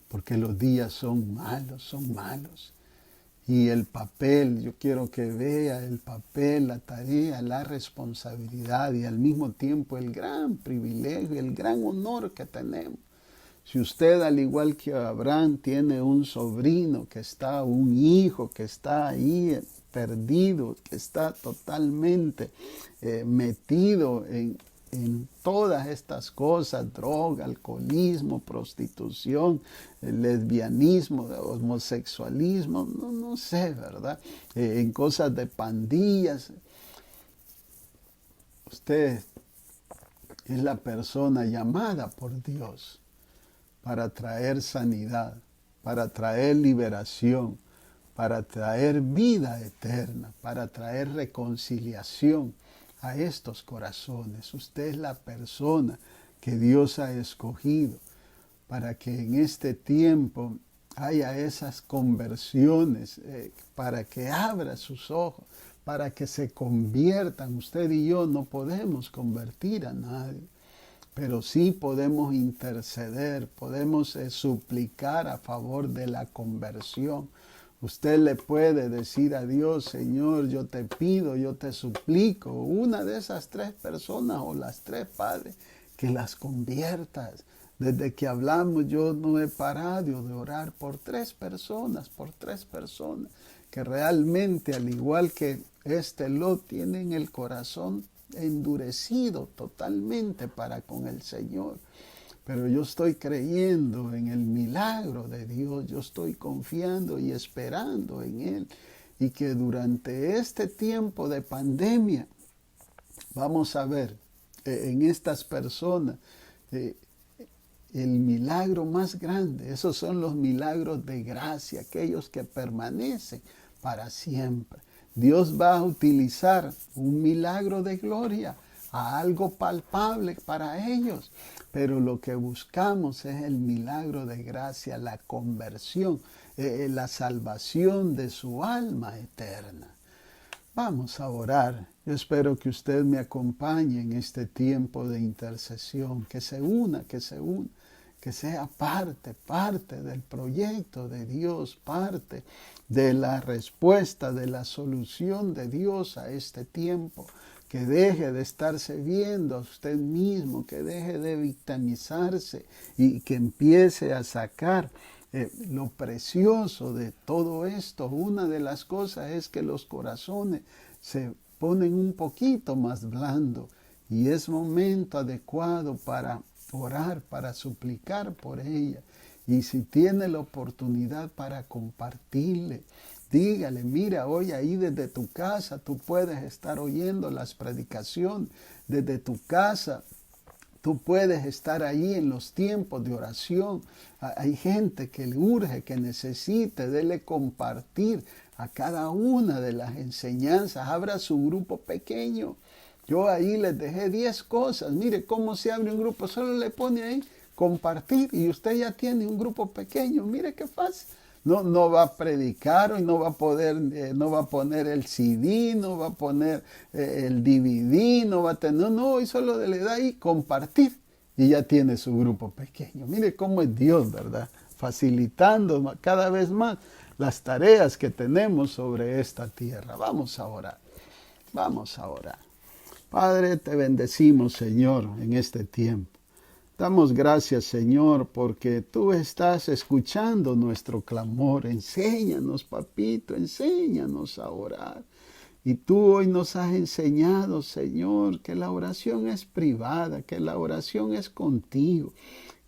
porque los días son malos. Y el papel, yo quiero que vea el papel, la tarea, la responsabilidad y al mismo tiempo el gran privilegio, el gran honor que tenemos. Si usted, al igual que Abraham, tiene un sobrino que está, un hijo que está ahí perdido, que está totalmente metido en todas estas cosas, droga, alcoholismo, prostitución, lesbianismo, homosexualismo, no sé, ¿verdad? En cosas de pandillas. Usted es la persona llamada por Dios para traer sanidad, para traer liberación, para traer vida eterna, para traer reconciliación a estos corazones. Usted es la persona que Dios ha escogido para que en este tiempo haya esas conversiones, para que abra sus ojos, para que se conviertan. Usted y yo no podemos convertir a nadie, pero sí podemos interceder, podemos suplicar a favor de la conversión. Usted le puede decir a Dios, Señor, yo te pido, yo te suplico, una de esas tres personas o las tres, Padre, que las conviertas. Desde que hablamos yo no he parado de orar por tres personas, que realmente, al igual que este Lot, tienen el corazón endurecido totalmente para con el Señor. Pero yo estoy creyendo en el milagro de Dios, yo estoy confiando y esperando en Él. Y que durante este tiempo de pandemia vamos a ver en estas personas el milagro más grande. Esos son los milagros de gracia, aquellos que permanecen para siempre. Dios va a utilizar un milagro de gloria a algo palpable para ellos. Pero lo que buscamos es el milagro de gracia, la conversión. la salvación de su alma eterna. Vamos a orar. Yo espero que usted me acompañe en este tiempo de intercesión, que se una, que sea parte del proyecto de Dios, parte de la respuesta, de la solución de Dios a este tiempo. Que deje de estarse viendo a usted mismo, que deje de victimizarse y que empiece a sacar lo precioso de todo esto. Una de las cosas es que los corazones se ponen un poquito más blandos y es momento adecuado para orar, para suplicar por ella. Y si tiene la oportunidad para compartirle, dígale, mira, hoy ahí desde tu casa tú puedes estar oyendo las predicaciones, desde tu casa tú puedes estar ahí en los tiempos de oración. Hay gente que le urge, que necesite, dele compartir a cada una de las enseñanzas. Abra su grupo pequeño. Yo ahí les dejé 10 cosas. Mire cómo se abre un grupo. Solo le pone ahí compartir y usted ya tiene un grupo pequeño. Mire qué fácil. No va a predicar y no va a poner el CD, no va a poner el DVD, no va a tener, no, y solo le da ahí compartir y ya tiene su grupo pequeño. Mire cómo es Dios, ¿verdad? Facilitando cada vez más las tareas que tenemos sobre esta tierra. Vamos a orar. Padre, te bendecimos, Señor, en este tiempo. Damos gracias, Señor, porque tú estás escuchando nuestro clamor. Enséñanos, papito, enséñanos a orar. Y tú hoy nos has enseñado, Señor, que la oración es privada, que la oración es contigo,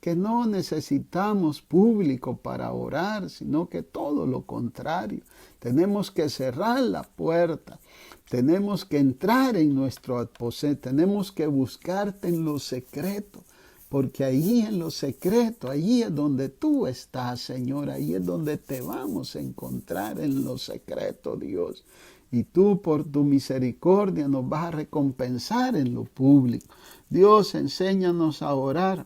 que no necesitamos público para orar, sino que todo lo contrario. Tenemos que cerrar la puerta, tenemos que entrar en nuestro aposento, tenemos que buscarte en lo secreto. Porque allí en lo secreto, allí es donde tú estás, Señor, ahí es donde te vamos a encontrar en lo secreto, Dios. Y tú por tu misericordia nos vas a recompensar en lo público. Dios, enséñanos a orar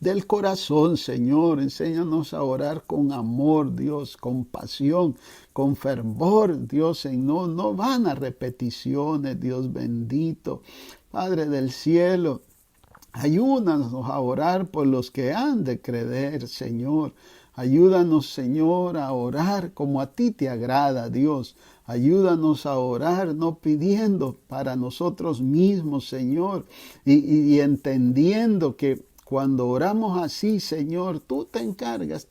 del corazón, Señor. Enséñanos a orar con amor, Dios, con pasión, con fervor, Dios, no van a repeticiones, Dios bendito. Padre del cielo, ayúdanos a orar por los que han de creer, Señor. Ayúdanos, Señor, a orar como a ti te agrada, Dios. Ayúdanos a orar no pidiendo para nosotros mismos, Señor, y entendiendo que cuando oramos así, Señor, tú te encargas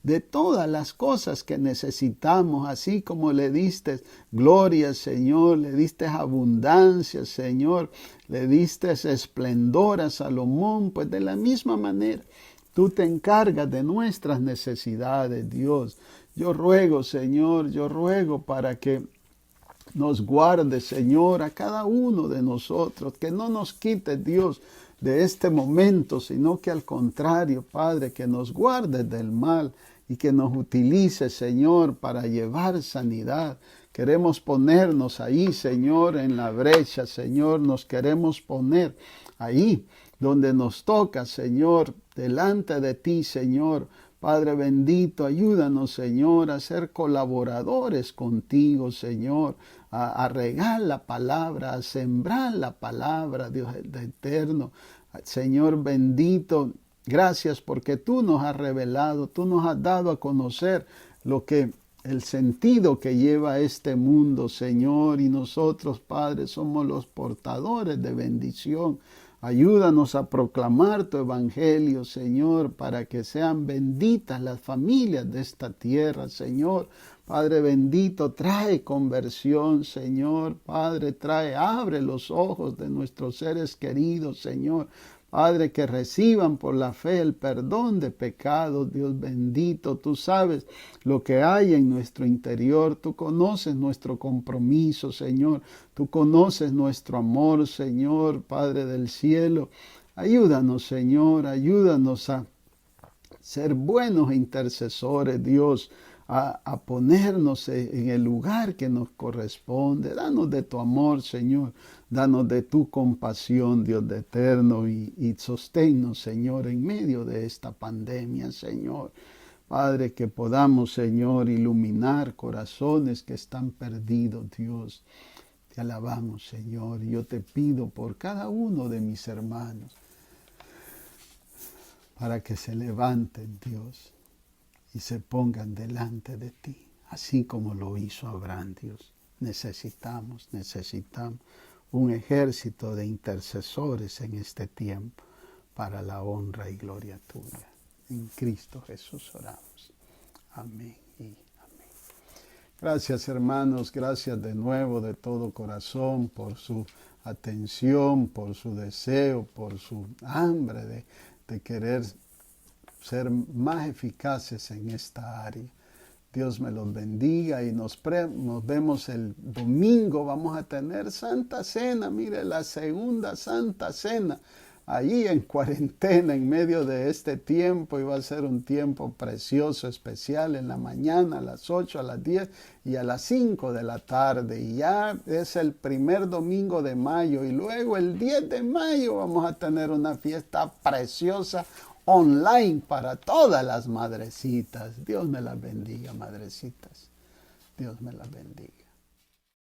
de todas las cosas que necesitamos, así como le diste gloria, Señor, le diste abundancia, Señor, le diste esplendor a Salomón, pues de la misma manera, tú te encargas de nuestras necesidades, Dios. Yo ruego, Señor, para que nos guarde, Señor, a cada uno de nosotros, que no nos quite, Dios, de este momento, sino que al contrario, Padre, que nos guarde del mal y que nos utilice, Señor, para llevar sanidad. Queremos ponernos ahí, Señor, en la brecha, Señor, nos queremos poner ahí donde nos toca, Señor, delante de ti, Señor. Padre bendito, ayúdanos, Señor, a ser colaboradores contigo, Señor, a regar la palabra, a sembrar la palabra, Dios eterno. Señor bendito, gracias porque tú nos has revelado, tú nos has dado a conocer el sentido que lleva este mundo, Señor, y nosotros, Padre, somos los portadores de bendición. Ayúdanos a proclamar tu evangelio, Señor, para que sean benditas las familias de esta tierra, Señor. Padre bendito, trae conversión, Señor. Padre, abre los ojos de nuestros seres queridos, Señor. Padre, que reciban por la fe el perdón de pecados, Dios bendito. Tú sabes lo que hay en nuestro interior. Tú conoces nuestro compromiso, Señor. Tú conoces nuestro amor, Señor, Padre del cielo. Ayúdanos, Señor, ayúdanos a ser buenos intercesores, Dios, a ponernos en el lugar que nos corresponde. Danos de tu amor, Señor. Danos de tu compasión, Dios de eterno, y sosténnos, Señor, en medio de esta pandemia, Señor. Padre, que podamos, Señor, iluminar corazones que están perdidos, Dios. Te alabamos, Señor. Yo te pido por cada uno de mis hermanos para que se levanten, Dios, y se pongan delante de ti, así como lo hizo Abraham, Dios. Necesitamos un ejército de intercesores en este tiempo para la honra y gloria tuya. En Cristo Jesús oramos. Amén y amén. Gracias, hermanos, gracias de nuevo de todo corazón por su atención, por su deseo, por su hambre de querer ser más eficaces en esta área. Dios me los bendiga y nos vemos el domingo. Vamos a tener Santa Cena, mire, la segunda Santa Cena, ahí en cuarentena, en medio de este tiempo, y va a ser un tiempo precioso, especial, en la mañana, a las 8, a las 10 y a las 5 de la tarde. Y ya es el primer domingo de mayo, y luego el 10 de mayo vamos a tener una fiesta preciosa, online para todas las madrecitas. Dios me las bendiga, madrecitas. Dios me las bendiga.